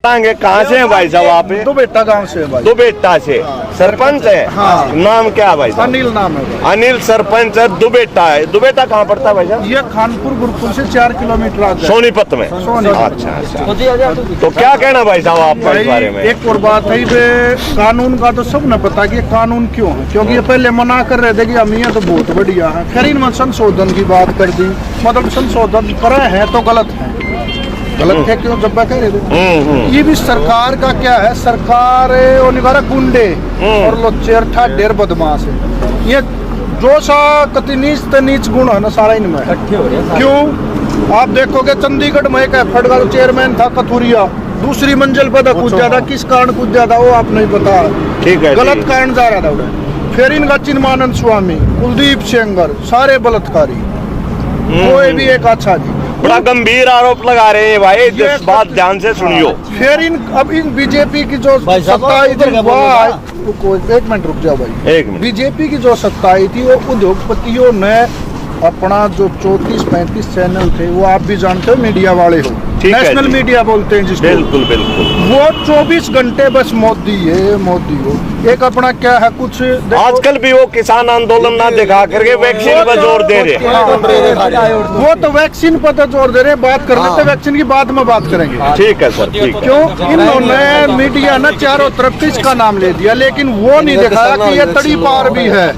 कहाँ से है भाई साहब आप? दुबेटा गांव से है भाई। दुबेटा से सरपंच है? हाँ। नाम क्या है भाई साहब? अनिल नाम है भाई। अनिल सरपंच है, दुबेटा है। दुबेटा कहाँ पड़ता है भाई साहब? ये खानपुर गुरुकुल से 4 किलोमीटर आगे सोनीपत में। अच्छा अच्छा। तो क्या कहना भाई साहब आपका इस बारे में? एक और बात है, कानून का तो सब न पता कि कानून क्यों है, क्योंकि ये पहले मना कर रहे थे कि हम ये तो बहुत बढ़िया है, फिर इनमें संशोधन की बात कर दी। मतलब संशोधन करे हैं तो गलत है, गलत है क्यों जब कह रहे थे। ये भी सरकार का क्या है, सरकार वो निकारा गुंडे और लोच्चे और ठाडे और बदमाश है। ये जो सा कति नीच ते नीच गुण है ना सारा इनमें है। क्यों आप देखोगे चंडीगढ़ में एक एफर्ट का चेयरमैन था कथुरिया, दूसरी मंजिल पर कूद जाता, किस कारण कूद जाता वो आप नहीं पता। ठीक है, गलत कारण जा रहा था उन्हें। फिर इनका चिन्मानंद स्वामी, कुलदीप सेंगर, सारे बलात्कारी, कोई भी एक अच्छा जी। बड़ा गंभीर आरोप लगा रहे हैं भाई, इस बात ध्यान से सुनियो। फिर अब इन बीजेपी की जो सत्ता आई थी, एक मिनट रुक जाओ भाई, एक मिनट। बीजेपी की जो सत्ता आई थी वो उद्योगपतियों ने अपना जो 34-35 चैनल थे, वो आप भी जानते हो मीडिया वाले हो, नेशनल मीडिया बोलते हैं जिसको, बिल्कुल बिल्कुल, वो 24 घंटे बस मोदी है मोदी हो। एक अपना क्या है कुछ आजकल भी वो किसान आंदोलन ना दिखा करके वैक्सीन पर जोर दे रहे हैं। वो तो वैक्सीन पर तो जोर दे रहे हैं, बात कर लेते वैक्सीन की, बाद में बात करेंगे। ठीक है सर, ठीक। क्यों इन्होंने मीडिया ना चारों तरफ इसका नाम ले दिया, लेकिन वो नहीं दिखाया कि ये तड़ी पार भी है।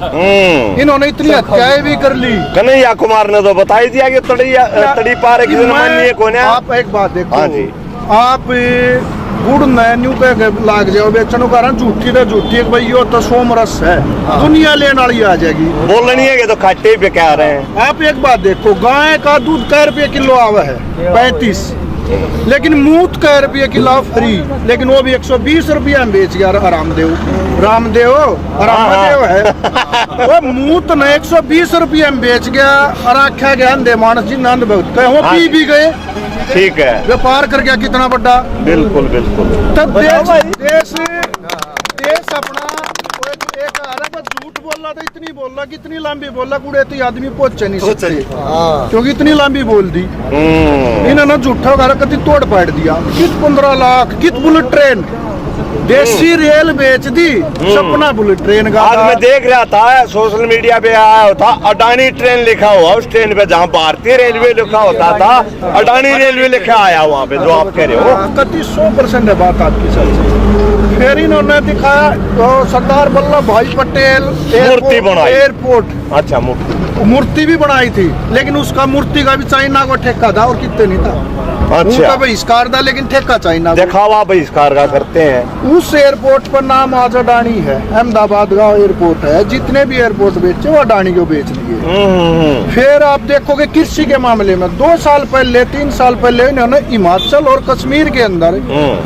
इन्होंने इतनी हत्याएं भी कर ली। कन्हैया कुमार ने तो बता ही दिया कि तड़ी पार है, किसी ने मानी है कौन है। आप एक बात देखो, हाँ जी, आप गुड़ न्यू पे लाग जाओ बेचने कारण झूठी तो झूठी भाई, यो तो सोमरस है, दुनिया लेने वाली आ जाएगी। बोलनी है कि तो खट्टे पे क्या रहे हैं। आप एक बात देखो, गाय का दूध कै रुपये किलो आवा है 35, लेकिन मूत कै रुपये किलो फ्री, लेकिन वो भी 120 रुपया में बेच गया रामदेव है। वो मूत ने 120 रुपया में बेच गया और आख्या गया अंधे मानस जी नंद भक्त कहे वो पी भी गए। ठीक है, व्यापार कर गया कितना बड़ा। बिल्कुल बिल्कुल। तब देश अपना एक झूठ बोल रहा था, इतनी बोल रहा, कितनी लंबी बोल रहा, कुड़े तो आदमी पहुंचे नहीं सकते क्योंकि इतनी लंबी बोल दी इन्होंने। झूठा गारा कति तोड़ पाड़ दिया, कित 15 लाख, कित बुलेट ट्रेन, देसी रेल बेच दी, सपना बुलेट ट्रेन का। आज मैं देख रहा था सोशल मीडिया पे आया था, अडानी ट्रेन लिखा हुआ उस ट्रेन पे, जहाँ भारतीय रेलवे लिखा होता था अडानी रेलवे लिखा आया वहाँ पे, जो आप कह रहे हो कति 100% है बात आपकी सच। फिर इन्होंने दिखाया तो सरदार वल्लभ भाई पटेल मूर्ति बनाई, एयरपोर्ट, अच्छा मूर्ति भी बनाई थी, लेकिन उसका मूर्ति का भी चाइना को ठेका था और कितने नहीं था। अच्छा, बहिष्कार था लेकिन ठेका चाइना, दिखावा बहिष्कार का करते हैं। उस एयरपोर्ट पर नाम आज अडानी है, अहमदाबाद का एयरपोर्ट है, जितने भी एयरपोर्ट बेचे वो अडानी को बेच लिए। फिर आप देखोगे कृषि के मामले में 2 साल पहले 3 साल पहले इन्होंने हिमाचल और कश्मीर के अंदर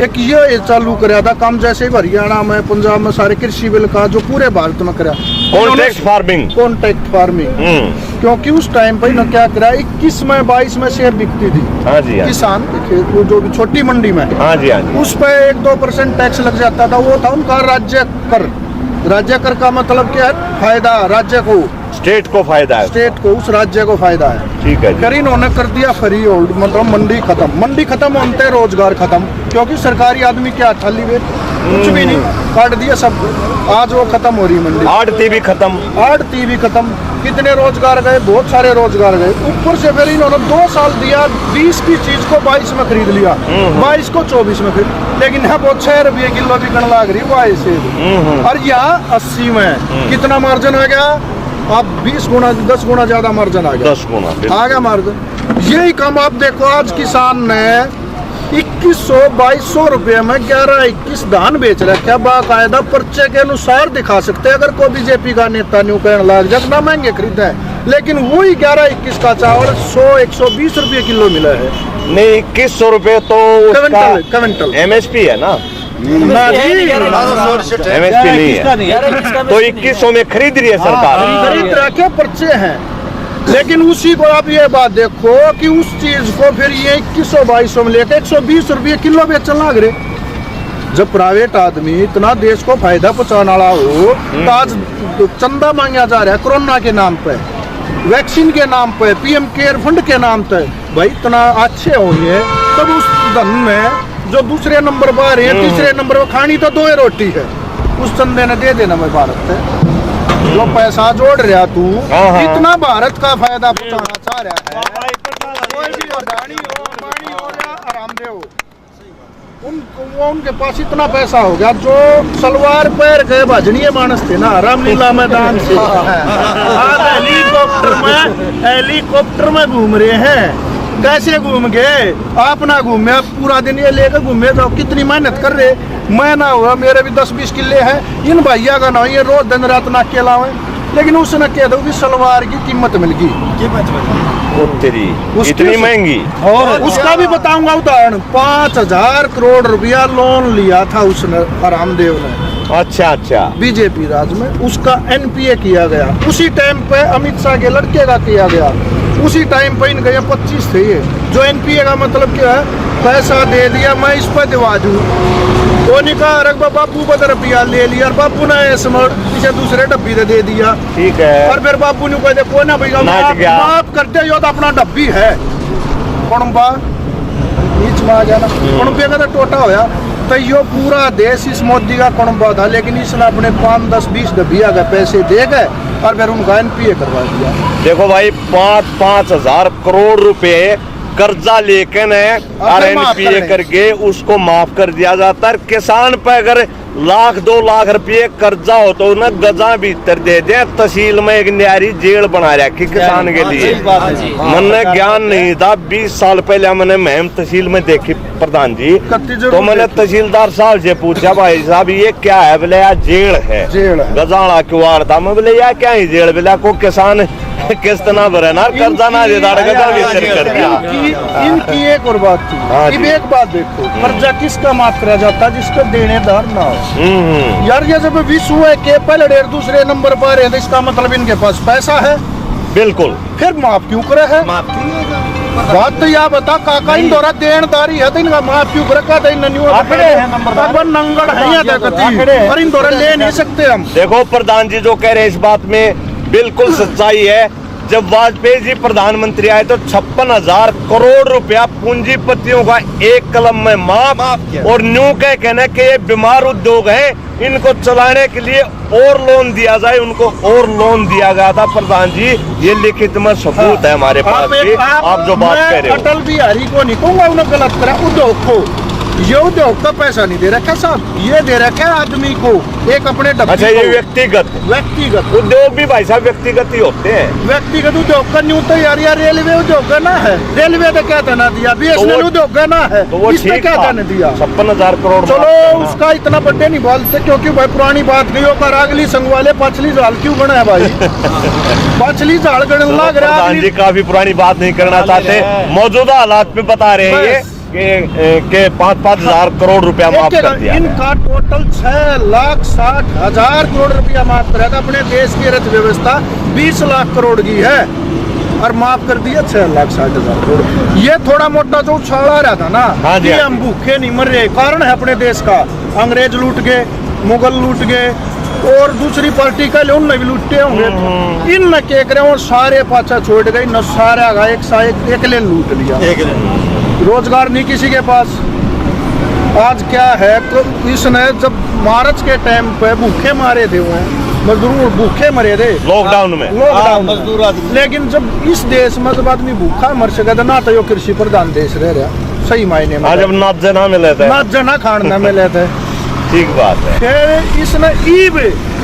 एक ये चालू कराया था काम, जैसे हरियाणा में पंजाब में सारे कृषि बिल का जो पूरे भारत में करा, कॉन्ट्रैक्ट फार्मिंग। क्योंकि उस टाइम पर इन्होंने क्या करा, 21 में 22 में शेयर बिकती थी। हाँ जी, किसान को जो भी छोटी मंडी में, हाँ जी, उस पर 1-2% टैक्स लग जाता था, वो था उनका राज्य कर। राज्य कर का मतलब क्या है, फायदा राज्य को, स्टेट को फायदा है, स्टेट को, उस राज्य को फायदा है। ठीक है, फिर इन्होंने कर दिया फ्री होल्ड, मतलब मंडी खत्म होते रोजगार खत्म, क्योंकि सरकारी आदमी क्या थाली वे कुछ भी नहीं, काट दिया सब। आज वो खत्म हो रही मंडी, आड़ती भी खत्म, कितने रोजगार गए, बहुत सारे रोजगार गए। ऊपर से फिर इन्होंने 2 साल दिया, 20 की चीज को 22 में खरीद लिया, 22 को 24 में खरीद, लेकिन यहाँ बहुत 6 रुपये किलो बिकने लग रही 22 से, और यहाँ 80 में। कितना मार्जिन हो गया, आप 20 गुना 10 गुना ज्यादा मार्जिन आ गया, 10 गुना आ गया मार्जिन। यही काम आप देखो, आज किसान ने 2100-2200 रुपये में 11-21 धान बेच रखा, बाकायदा पर्चे के अनुसार दिखा सकते हैं। अगर कोई बीजेपी का नेता न्यू कहने लग जाए ना महंगे खरीदा है, लेकिन वही 11-21 का चावल 100-120 रुपये किलो मिला है। नहीं, 2100 रुपये तो क्विंटल MSP है ना, MSP नहीं है, तो 2100 में खरीद रही है सरकार, खरीद रखे पर्चे हैं। लेकिन उसी को आप ये बात देखो कि उस चीज को फिर ये 2100-2200 में लेकर 120 रुपये किलो बेचने लग रहे। जब प्राइवेट आदमी इतना देश को फायदा पहुंचाने वाला हो, तो आज चंदा मांगा जा रहा है कोरोना के नाम पे, वैक्सीन के नाम पे, PM केयर फंड के नाम पे। भाई इतना अच्छे होंगे तब उस धन में जो दूसरे नंबर पर आ रहे हैं, तीसरे नंबर पर खानी तो 2 ही रोटी है, उस चंदे ने दे देना मैं भारत से। जो पैसा जोड़ रहा तू, इतना भारत का फायदा पहुंचाना चाह रहा है। कोई भी अडानी हो, अंबानी हो या आरामदेव हो, उनके पास इतना पैसा हो गया, जो सलवार पैर गए भजनीय मानस थे ना रामलीला मैदान से, आज हेलीकॉप्टर में घूम रहे हैं। कैसे घूम गए? आप ना घूमे, आप पूरा दिन ये लेकर घूमे जाओ, कितनी मेहनत कर रहे। मैं ना हुआ, मेरे भी 10-20 किले हैं, इन भैया का ना हो, ये रोज दिन रात ना के लावे, लेकिन उसने कह दो कि सलवार की कीमत मिल गई, इतनी महंगी। और उसका भी बताऊंगा उदाहरण, 5,000 करोड़ रुपया लोन लिया था उसने, रामदेव ने। अच्छा बीजेपी राज में उसका एनपीए किया गया, उसी टाइम पे अमित शाह के लड़के का किया गया, उसी टाइम पे इनके 25 थे। ये जो एनपीए का मतलब क्या है, पैसा दे दिया मैं इस पर दिवा दूं, वो निकाह रख बापू बदर रुपया ले लिया, और बापू ने इसे दूसरे डब्बी दे दिया, ठीक है। और फिर बापू ने कह को ना भैया माफ करते हो तो अपना डब्बी है कुणबा बीच में आ जाना, कुणबे का तो टोटा होया। तो यो पूरा देश इस मोदी का कुणबा था, लेकिन इसने अपने 5, 10, 20 डब्बिया का पैसे दे गए और फिर उनका एनपीए करवा दिया। देखो भाई 5-5 हजार करोड़ रुपए कर्जा लेके और एनपीए करके उसको माफ कर दिया जाता है। किसान पे अगर 1-2 लाख रुपये कर्जा हो तो ना गजा भीतर दे दे, तहसील में एक न्यारी जेल बना रखी किसान के लिए। मैंने ज्ञान नहीं था, 20 साल पहले मैंने महम तहसील में देखी प्रधान जी, तो मैंने तहसीलदार साहब से पूछा भाई साहब ये क्या है? बोले यार जेल है, गजाड़ा क्यों था। मैं बोले यार क्या ही जेल? बोला को किसान किस्त ना भरे ना, कर्जा ना दे गजा भीतर कर दिया। इनकी एक और बात थी, एक बात देखो, कर्जा किसका माफ करा जाता? जिसका देनेदार ना हो। यार ये जब विश्व है के पहले 1.5 दूसरे नंबर पर है, तो इसका मतलब इनके पास पैसा है। बिल्कुल, फिर माफ क्यों करे है? बात तो यह बता काका, इन दौरा देनदारी है तो इनका माफ क्यों करे? का नंगड़ है और इन दौरा ले नहीं सकते हम। देखो प्रधान जी जो कह रहे हैं इस बात में बिल्कुल सच्चाई है। जब वाजपेयी जी प्रधानमंत्री आए तो 56,000 करोड़ रुपया पूंजीपतियों का एक कलम में माफ, और न्यू के कहने के ये बीमार उद्योग है, इनको चलाने के लिए और लोन दिया जाए, उनको और लोन दिया गया था। प्रधान जी ये लिखित में सबूत है हमारे पास। आप जो बात कह रहे हो, अटल बिहारी को नहीं कहूँगा उन्होंने गलत करा, उद्योग को, ये उद्योग का पैसा नहीं दे रखा साहब, ये दे रखा है आदमी को, एक अपने डब्बे। अच्छा ये व्यक्तिगत उद्योग भी भाई साहब व्यक्तिगत ही होते हैं। व्यक्तिगत उद्योग का न्यू तो यार रेलवे उद्योग का ना है, रेलवे तो क्या देना दिया, बीएसएनएल उद्योग का ना है, तो वो इसमें क्या देने दिया? 56,000 करोड़। चलो उसका इतना बर्थडे नहीं बोलते, क्योंकि भाई पुरानी बात गई होकर अगली संघ वाले पछली झाल क्यों गणे है भाई? पछली झाल गणे लग रहा है। काफी पुरानी बात नहीं करना चाहते, मौजूदा हालात में बता रहे हैं के 5-5 हजार करोड़ रुपया माफ कर दिया। इनका टोटल 6,60,000 करोड़ रुपया माफ करा था। अपने देश की अर्थव्यवस्था 20 लाख करोड़ की है और माफ कर दिया 6,60,000 करोड़। ये थोड़ा मोटा जो उछाला रहा था ना कि हम भूखे नहीं मर रहे, कारण है अपने देश का, अंग्रेज लूट गए, मुगल लूट गए और दूसरी पार्टी का उनने भी लूटे होंगे। इन न के करे और सारे पाछा छोड़ गए, न सारा एक ले लूट लिया, रोजगार नहीं किसी के पास। आज क्या है तो इसने जब मार्च के टाइम पे भूखे मारे थे, वो मजदूर भूखे मरे थे लॉकडाउन में, मजदूर। लेकिन जब इस देश में जब आदमी भूखा मर सके तो ना तो यो कृषि प्रधान देश रह रहा सही मायने में, जब नाच जना मिले थे, नाच जना खाना मिले थे। ठीक बात है। फिर इसने ईब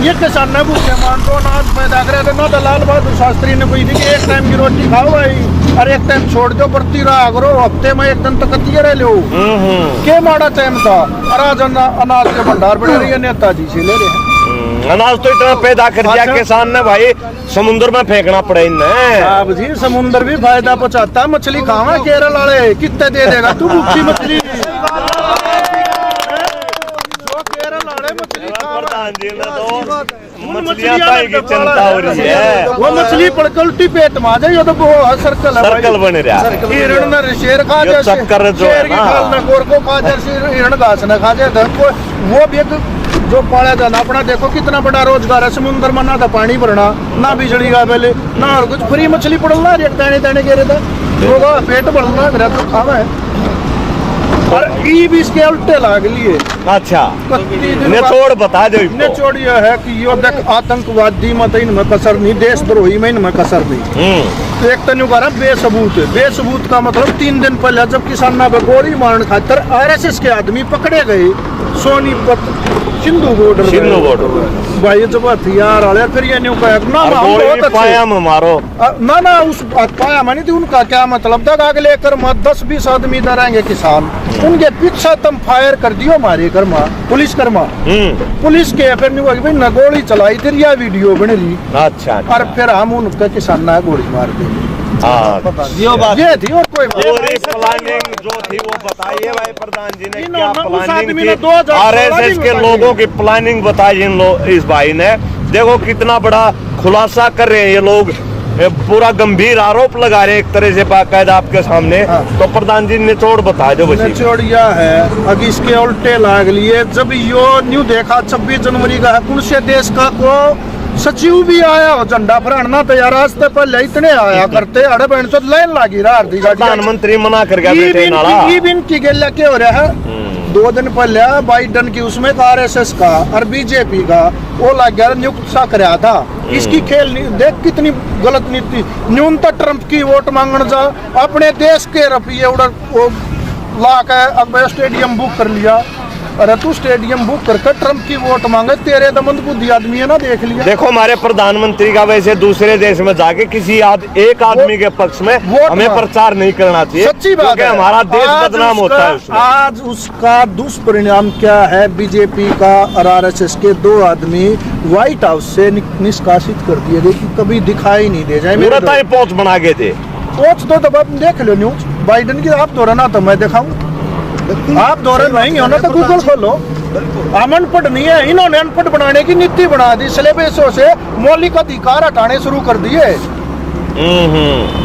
ये किसान ने भूखे मान तो अनाज पैदा करे थे ना, तो लाल बहादुर शास्त्री ने कोई थी कि एक टाइम की रोटी खाओ भाई और एक टाइम छोड़ दो, बढ़ती रहा करो, हफ्ते में एक दिन तो कतिये रह लो। के माड़ा टाइम था, और आज अनाज के भंडार बढ़ रही है, नेताजी से ले रहे। अनाज तो इतना पैदा कर दिया किसान ने भाई, समुद्र में फेंकना पड़े इन्हें। अब जी समुद्र भी फायदा पहुंचाता, मछली खावा केरल वाले कितने दे देगा तू भूखी मछली? मछलियां की चिंता हो रही है, वो मछली पड़कर उल्टी पेट में आ जाए तो वो सर्कल बन रहा है। हिरण न शेर खा जाए, चक्कर जो है ना, गोर को खा जाए, हिरण घास न खा जाए, वो भी एक जो पाला जाना। अपना देखो कितना बड़ा रोजगार है, समुद्र में ना था पानी भरना, ना बिजली का बिल, ना और कुछ, फ्री मछली पड़ना, एक दाने दाने गिरे था, पेट बढ़ना तो खावा है। और ई भी इसके उल्टे लाग लिए। अच्छा, कत्ती दिन निचोड़ बता दो। निचोड़ यह है कि यो देख आतंकवादी मत इनमें कसर नहीं, देशद्रोही में इनमें कसर नहीं। तो एक तनु कह रहा बेसबूत है। बेसबूत का मतलब 3 दिन पहले जब किसाना पे गोली मारने खातर आरएसएस के आदमी पकड़े गए सोनीपत सिंधु बॉर्डर भाई, जब हथियार वाले फिर ये नहीं कहा ना बहुत पाया में मारो ना उस पाया मानी थी। उनका क्या मतलब था, आगे लेकर 10-20 आदमी इधर आएंगे किसान, उनके पीछे तुम फायर कर दियो मारे कर्मा पुलिस कर्मा पुलिस के फिर नहीं हुआ कि भाई न गोली चलाई थी या वीडियो बन रही। अच्छा, और फिर हम उनका किसान ना गोली मार दे। ये थी और कोई प्लानिंग जो थी वो बताइए भाई प्रधान जी ने क्या प्लानिंग ने थी। आरएसएस के लोगों की प्लानिंग बताई इस भाई ने। देखो कितना बड़ा खुलासा कर रहे हैं ये लोग, पूरा गंभीर आरोप लगा रहे हैं एक तरह से बाकायदा आपके सामने। तो प्रधान जी निचोड़ बता दो। निचोड़ यह है अभी इसके उल्टे लाग लिए। जब यो न्यू देखा 26 जनवरी का है, कौन से देश का को सचिव भी आया हो झंडा फहराना तैयार, आज तक पहले इतने आया करते अड़े बहन से लाइन लागी रहा। प्रधानमंत्री मना कर गया बेटे नाला की गेला क्या हो रहा है। 2 दिन पहले बाइडन की उसमें आरएसएस का और बीजेपी का वो लग गया नियुक्त सा कराया था। इसकी खेल देख कितनी गलत नीति। न्यूनतम ट्रंप की वोट मांगने जा, अपने देश के रुपये वो ला के अब स्टेडियम बुक कर लिया। अरे तू स्टेडियम बुक करके ट्रंप की वोट मांगे, तेरे दमंद बुद्धि आदमी है ना, देख लिया। देखो हमारे प्रधानमंत्री का वैसे दूसरे देश में जाके किसी एक आदमी के पक्ष में हमें प्रचार नहीं करना चाहिए। सच्ची बात है, हमारा देश बदनाम होता है उसमें। आज उसका दुष्परिणाम क्या है, बीजेपी का और आरएसएस के 2 आदमी व्हाइट हाउस से निष्कासित कर दिए गए कि कभी दिखाई नहीं दे जाए। मेरा पहुंच बना गए थे। पहुंच तो तब आप देख लो न्यूज बाइडन की, आप दोहराना तो मैं दिखाऊं, आप दौरे नहीं हो ना तो गूगल खोलो। हम अनपढ़ नहीं है, इन्होंने अनपढ़ बनाने की नीति बना दी, सिलेबसों से मौलिक अधिकार हटाने शुरू कर दिए।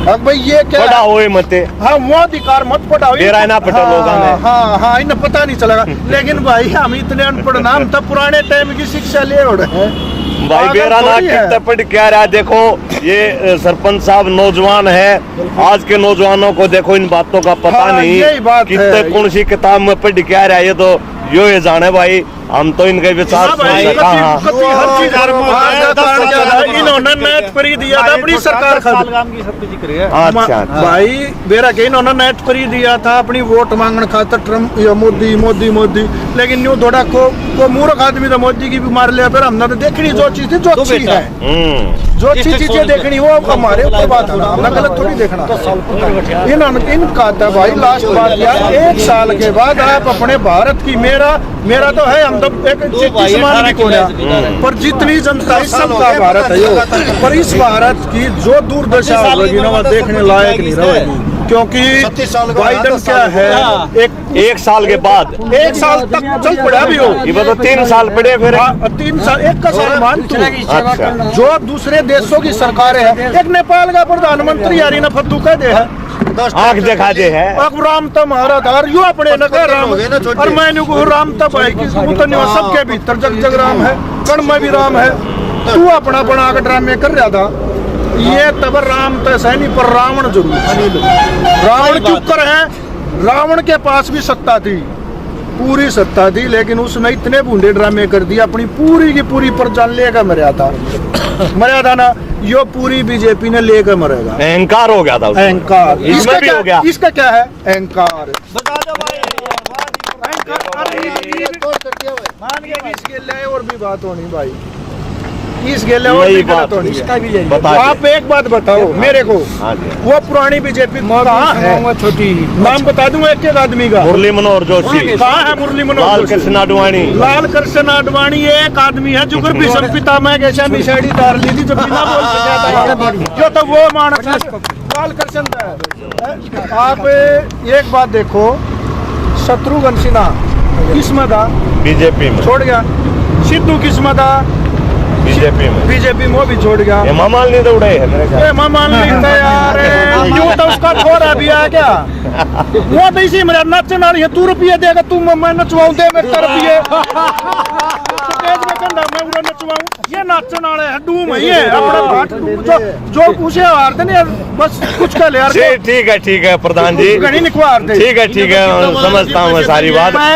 अब भाई ये क्या पढ़ाओ मते, हाँ वो अधिकार मत पढ़ाओ, हाँ इन्हें पता नहीं चलेगा। लेकिन भाई हम इतने अनपढ़ नाम तब पुराने टाइम की शिक्षा ले रहे भाई। मेरा ना कितना पढ़ क्या रहा है। देखो ये सरपंच साहब नौजवान है, आज के नौजवानों को देखो इन बातों का पता नहीं, कितने कौन सी किताब में पढ़ क्या रहा है। ये तो यो ये जाने भाई, हम तो इनके विचार इन्होंने नेट फ्री दिया था अपनी सरकार भाई, मेरा के इन्होंने नेट फ्री दिया था अपनी वोट मांगने खातर ट्रम्प मोदी मोदी मोदी। लेकिन न्यू थोड़ा को मूर्ख आदमी तो मोदी की भी मार लिया। फिर हमने तो देखनी जो चीज थी जो अच्छी है, जो अच्छी चीजें देखनी वो हमारे ऊपर बात है, हमने गलत थोड़ी देखना। इनका था भाई लास्ट बात क्या, 1 साल के बाद आप अपने भारत की मेरा तो है, हम तो एक पर जितनी जनता सबका भारत है, पर इस भारत की जो दुर्दशा होगी ना वो देखने लायक नहीं रहेगी। क्योंकि बाइडन क्या है, एक साल के बाद 1 साल तक चल पड़ा भी हो, ये तो 3 साल पड़े, फिर 3 साल एक का साल मान तू। अच्छा। जो दूसरे देशों की सरकारें हैं, एक नेपाल का प्रधानमंत्री यारी ना फद्दू कह दे है, आँख दिखा दे है, अब राम तब हमारा धार यू अपने न कर राम, और मैंने को राम तब है कि सबके भीतर जग जग राम है, कण में भी राम है। तू अपना बना के ड्रामे कर रहा था, ये तब राम तो सही नहीं, पर रावण जरूर। रावण क्यों कर है, रावण के पास भी सत्ता थी, पूरी सत्ता थी, लेकिन उसने इतने बूंदे ड्रामे कर दिया, अपनी पूरी की पूरी प्रजा लेकर मरा था ना। यो पूरी बीजेपी ने लेकर मरेगा, अहंकार हो गया था, अहंकार इसमें भी हो गया। इसका क्या है, अहंकार। और भी बात होनी भाई, इस गेले और भी बात होनी है। आप एक बात बताओ मेरे को, वो पुरानी बीजेपी कहाँ है, छोटी नाम बता दूंगा एक एक आदमी का। मुरली मनोहर जोशी कहाँ है, मुरली मनोहर, लाल कृष्ण आडवाणी, लाल कृष्ण आडवाणी एक आदमी है जो भीषण पितामह के साथ निशानी डाल ली थी, जब बिना बोल सका जो तो वो मानस लाल कृष्ण है। आप एक बात देखो, शत्रुघ्न सिन्हा किस्मत था बीजेपी में, छोड़ गया। सिद्धू किस्मत था बीजेपी में, वो भी छोड़ गया। हेमा मालिनी तो उड़े है मेरे ख्याल, हेमा मालिनी तो यार यूं तो उसका छोरा भी आ गया, वो तो इसी मेरा नचने वाली है। 2 रुपये देगा तू, मैं नचवाऊं, दे मेरे रुपये, मैं नचवाऊं, ये ना नाचन वाले हैं, डूम ही है अपने भाट जो पूछे हारते नहीं बस कुछ का ले यार। ठीक है प्रधान जी, घड़ी निकवार दे। ठीक है समझता हूँ मैं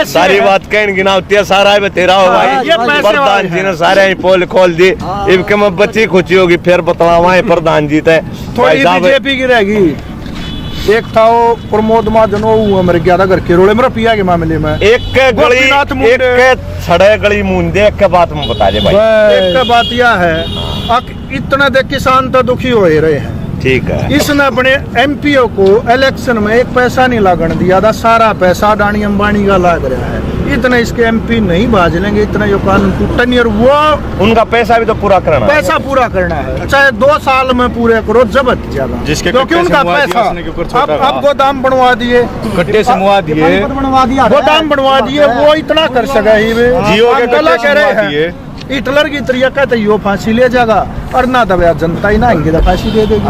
सारी बात कहने की ना होती है, सारा है तेरा हो भाई। प्रधान जी ने सारे ही पोल खोल दी, इनके में बच्ची खुशी होगी फिर बतलावा है प्रधान जी थे। थोड़ी बीजेपी की रहेगी। एक था वो प्रमोद महाजन, वो मेरे गया था घर के रोड़े मेरा पिया के मामले में। एक गली एक छड़े गली मुंदे एक बात में बता दे भाई। एक बात यह है इतने देख किसान तो दुखी हो ही रहे हैं। ठीक है, इसने अपने एमपीओ को इलेक्शन में एक पैसा नहीं लागण दिया था, सारा पैसा अडानी अंबानी का लाग रहा है। इतने इसके एमपी नहीं भाज लेंगे, इतना जो कानून टूटनी और वो उनका पैसा भी तो पूरा करना है। पैसा पूरा करना है, चाहे 2 साल में पूरे करो जबत ज्यादा, क्योंकि उनका पैसा अब गोदाम बनवा दिए, गड्ढे से मुआ दिए, गोदाम बनवा दिए, वो इतना कर सके ही जियो के गला गड्ढे कह रहे से मुआ दिए। हैं हिटलर की तरीका कहते यो फांसी ले जाएगा और ना दबा जनता ही ना आएंगे तो फांसी दे देगी।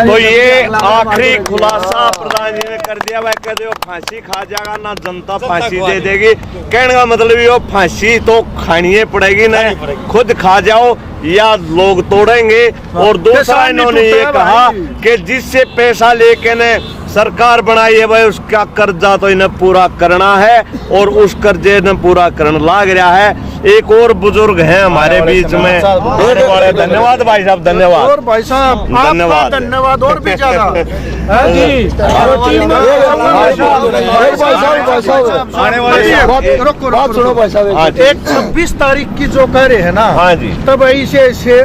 तो ये आखिरी खुलासा प्रधान जी ने कर दिया भाई, कहते हो फांसी खा जाएगा ना जनता फांसी दे देगी। कहने का मतलब ये फांसी तो खानी पड़ेगी ना, खुद खा जाओ या लोग तोड़ेंगे। और दूसरा इन्होंने ये कहा कि जिससे पैसा लेके ने सरकार बनाई है भाई उसका कर्जा तो इन्हें पूरा करना है और उस कर्जे ने पूरा करना लाग रहा है। एक और बुजुर्ग हैं हमारे बीच में, धन्यवाद भाई साहब, धन्यवाद। और भाई साहब धन्यवाद, धन्यवाद और भी ज्यादा एक 26 तारीख की जो कह रहे हैं ना, हाँ जी, तब ऐसे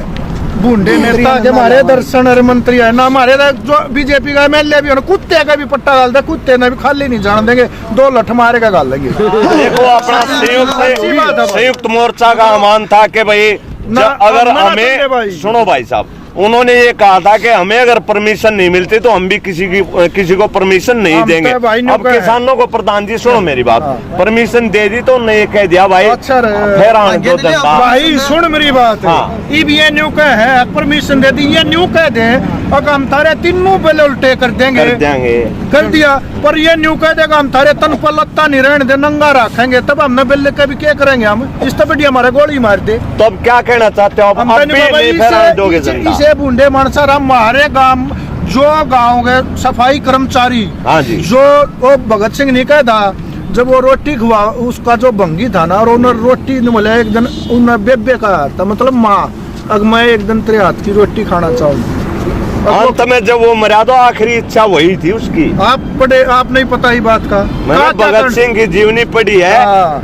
बूढ़े नेता हमारे दर्शन मंत्री है ना, हमारे जो बीजेपी का एमएलए भी है, कुत्ते का भी पट्टा डाल दे, कुत्ते ने भी खाली नहीं जान देंगे, 2 लठ मारे का गाल लगे। देखो अपना संयुक्त मोर्चा का आह्वान था कि भाई अगर हमें सुनो भाई साहब, उन्होंने ये कहा था कि हमें अगर परमिशन नहीं मिलती तो हम भी किसी को परमिशन नहीं देंगे। अब किसानों को प्रधान जी सुनो मेरी बात, परमिशन दे दी तो उन्होंने ये कह दिया भाई अच्छा भाई सुन मेरी बात, ये न्यू कह है परमिशन दे दी, ये न्यू कह दे और हम थारे तीनों पहले उल्टे कर देंगे कर दिया, पर ये न्यू कह देगा हम थारे तन पर लत्ता नहीं रहने दे, नंगा रखेंगे, तब हमने बिल्ले कभी क्या करेंगे, हम इस तो बढ़िया हमारे गोली मार दे। तो अब क्या कहना चाहते हो आप? इसे बूढ़े मानसर हमारे गांव जो गाँव के सफाई कर्मचारी, हाँ जी, जो वो भगत सिंह नहीं कहता जब वो रोटी खुआ उसका जो भंगी था ना, और उन्होंने रोटी बोले एक दिन उन्हें बेबे कहा था, मतलब माँ अगर मैं एक दिन तेरे हाथ की रोटी खाना चाहूँ। अंत में जब वो मरा तो आखिरी इच्छा वही थी उसकी। आप नहीं पता ही बात का, मैंने भगत सिंह की जीवनी पढ़ी है।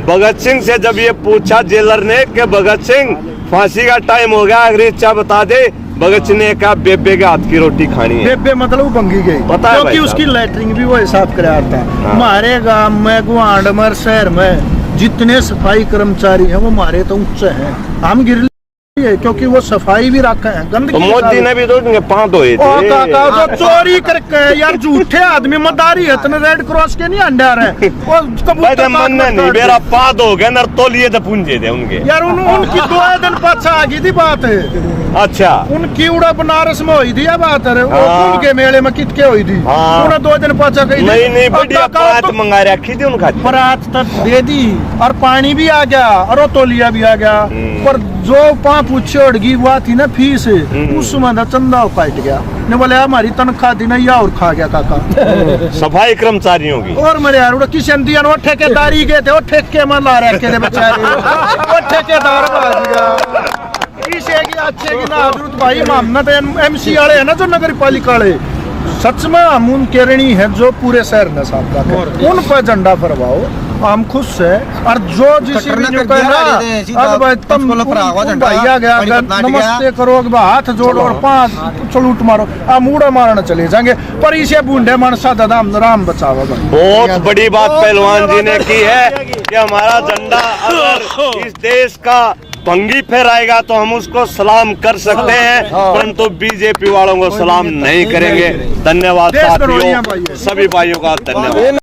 भगत सिंह से जब ये पूछा जेलर ने कि भगत सिंह फांसी का टाइम हो गया, आखिरी इच्छा बता दे, भगत सिंह ने कहा बेबे के हाथ की रोटी खानी है। बेबे मतलब भंगी गई, पता है, क्योंकि उसकी लैटरिंग भी वो हिसाब कराया था। हमारे गांव में गुआंड में शहर में जितने सफाई कर्मचारी हैं वो हमारे तो उच्च हैं, हम गिर है क्योंकि वो सफाई भी रखा है। गंदगी तो मोदी ने भी तो पांच धोए थे। तो चोरी करके यार झूठे आदमी मदारी है, इतने रेड क्रॉस के नहीं अंडा रहे मन नहीं मेरा पाद हो गया नरतोलिए तो पूंजे थे उनके यार उनकी 2 दिन पाछा आ गई थी बात है। अच्छा, उनकी उड़ा बनारस में हुई थी या बात है, वो कुंभ के मेले में कितके हुई थी, उन्हें 2 दिन पाछा गई नहीं बढ़िया बात मंगा रखी थी उनका, बरात तक दे दी और पानी भी आ गया और तोलिया भी आ गया, पर जो पूछे उड़गी हुआ थी ना फीस, उसमें ना चंदा काट गया ने बोले हमारी तनख्वाह थी ना या और खा गया काका सफाई कर्मचारियों की। और मेरे यार किशन दिया वो ठेकेदारी गए थे, वो ठेके में ला रखे थे बेचारे, वो ठेकेदार भाग गया। किसे की अच्छे की ना जरूरत भाई, हम तो एमसी वाले है ना जो नगर पालिका वाले, सच में हम उन केरणी है जो पूरे शहर में साफ रखे, उन पर झंडा फरवाओ, हम खुश है। और जो जिसे भी जो भैया गया नमस्ते करो, हाथ जोड़ो और 5 सलूट मारो, हम उड़ा मारना चले जाएंगे, पर इसे बूढ़े मनसा दादा राम बचावा। बहुत बड़ी बात पहलवान जी ने की है कि हमारा झंडा अगर इस देश का भंगी फहराएगा तो हम उसको सलाम कर सकते हैं, परंतु बीजेपी वालों को सलाम नहीं करेंगे। धन्यवाद साथियों, सभी भाइयों का धन्यवाद।